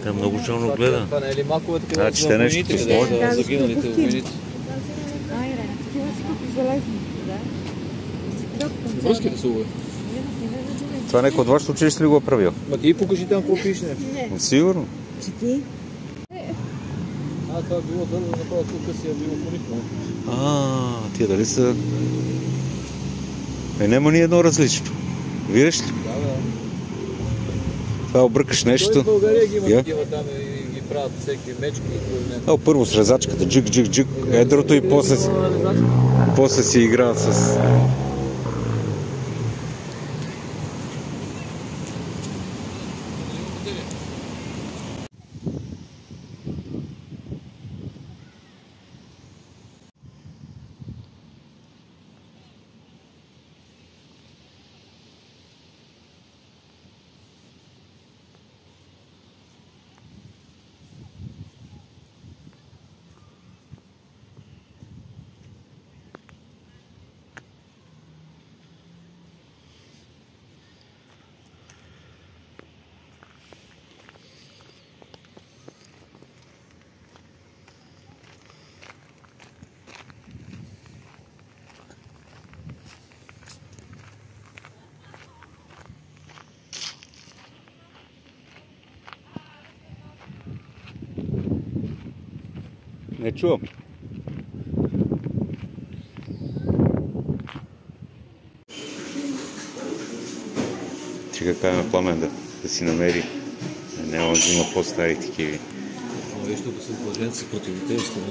Тя много жално гледа. Това не е ли макове такива Значи те нещо за загиналите войници? Връзките са уве. Това някой от вашето училище ли го е правил? Ма ти покажи там какво пише. Сигурно. Чети. Това е било да направя тук си е било понипно. Тия дали са... Нема ни едно различно. Виждаш ли? Да. Това обръкаш нещо. Той в България ги има такива там и ги правят всеки мечки и това. Първо с резачката, джик, едрото и после си играят с... Не чувам. Чека каме Пламен да си намери. Няма да има по-стари такиви. Виж, тук са блаженци противотежства.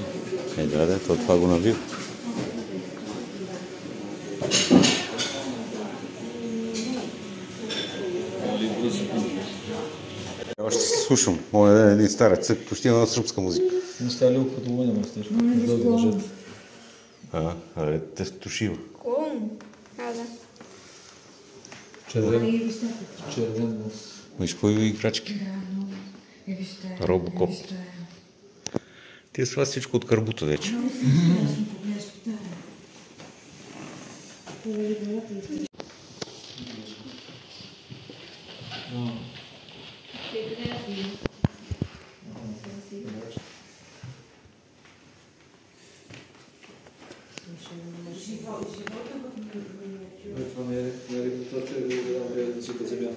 Да, това го навил. Още се слушам. Моя един старец, почти една сръбска музика. Не става ли като война мастер? Да го лъжат. Те стушива. Como? Nada. Червен нос. Виж какво играчки? Робокоп. Тия с вас всичко от карбута вече. Това не е това, че е да си по земя.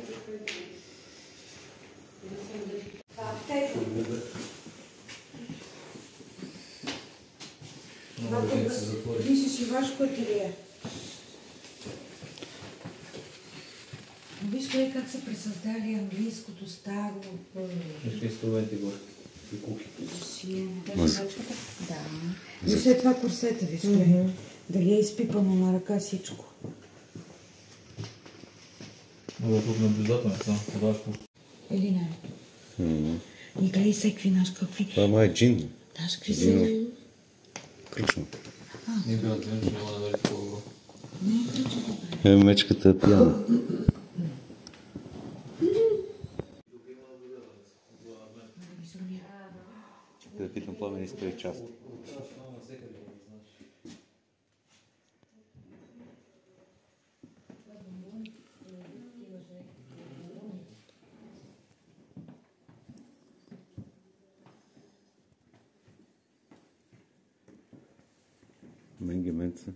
Виж, шивашко ателие. Виж как са пресъздали английското старо. Виж инструменти горе. И кухи. Да. И след това курсета, виж. Дали е изпипано на ръка всичко. Много тук наблюдателно само. Или не? И гледай всеки наш какви... Това май е джин. Даш какви са... Кръчно. Не бива да видим, че няма да намери такова. Не е кръчно, добре. Мечката е пияна. Да питам Пламен иска и част. Менге менца.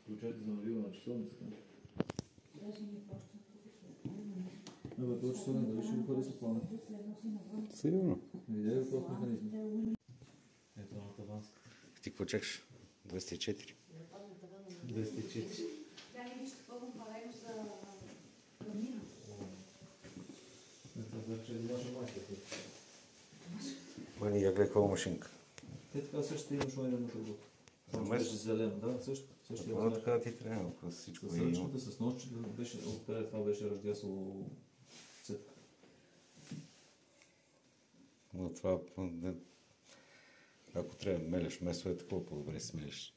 Включайте за навива на часовницата. Това часовник, дали ще го ходи с плана? Сигурно. Видя ли този механизъм? Ето на таванска. Ти какво чакаш? 204. 204. Мани, я гледай каква машинка. Те така също имаш майна на тръбото. Само беше зелено, да, също. Това така ти трябва, ако всичко с ръчката, с нощчето, отпред това беше ръждясово цепка. Но това, ако трябва да мелеш месо, е такова по-добре смелиш.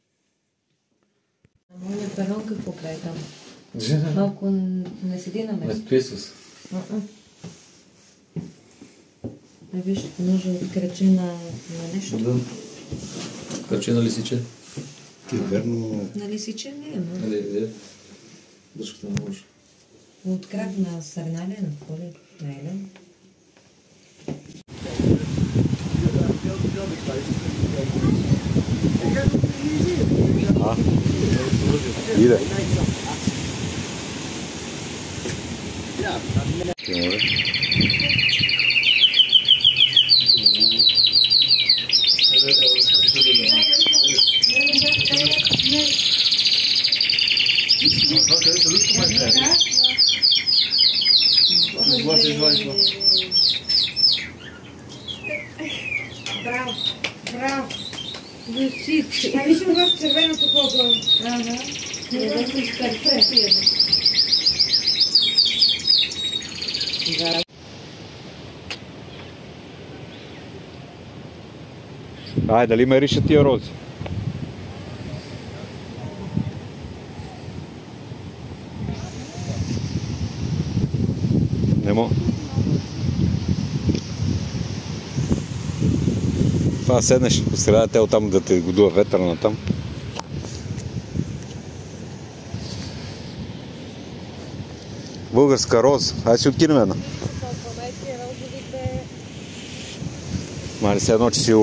Моля, перон какво прави там? Малко не седи на место. Не стои с. Виж, може да кръчи на нещо. Да. Кръчи на лисиче. Верно. Нали си, че не е, но... Нали, дръжката на лоша. От крак на сърнале, на поле, на елен. Иде. Браво, браво. Лъчици. А виж отгоре червеното по-долу. Ага. Не да се изкърпе. Ай, дали ме риша тия рози? Не мога. Това седнеш по средата, те оттам да те годува ветъра натам. Българска роза. Ай си откинем една. Мали се едно, че си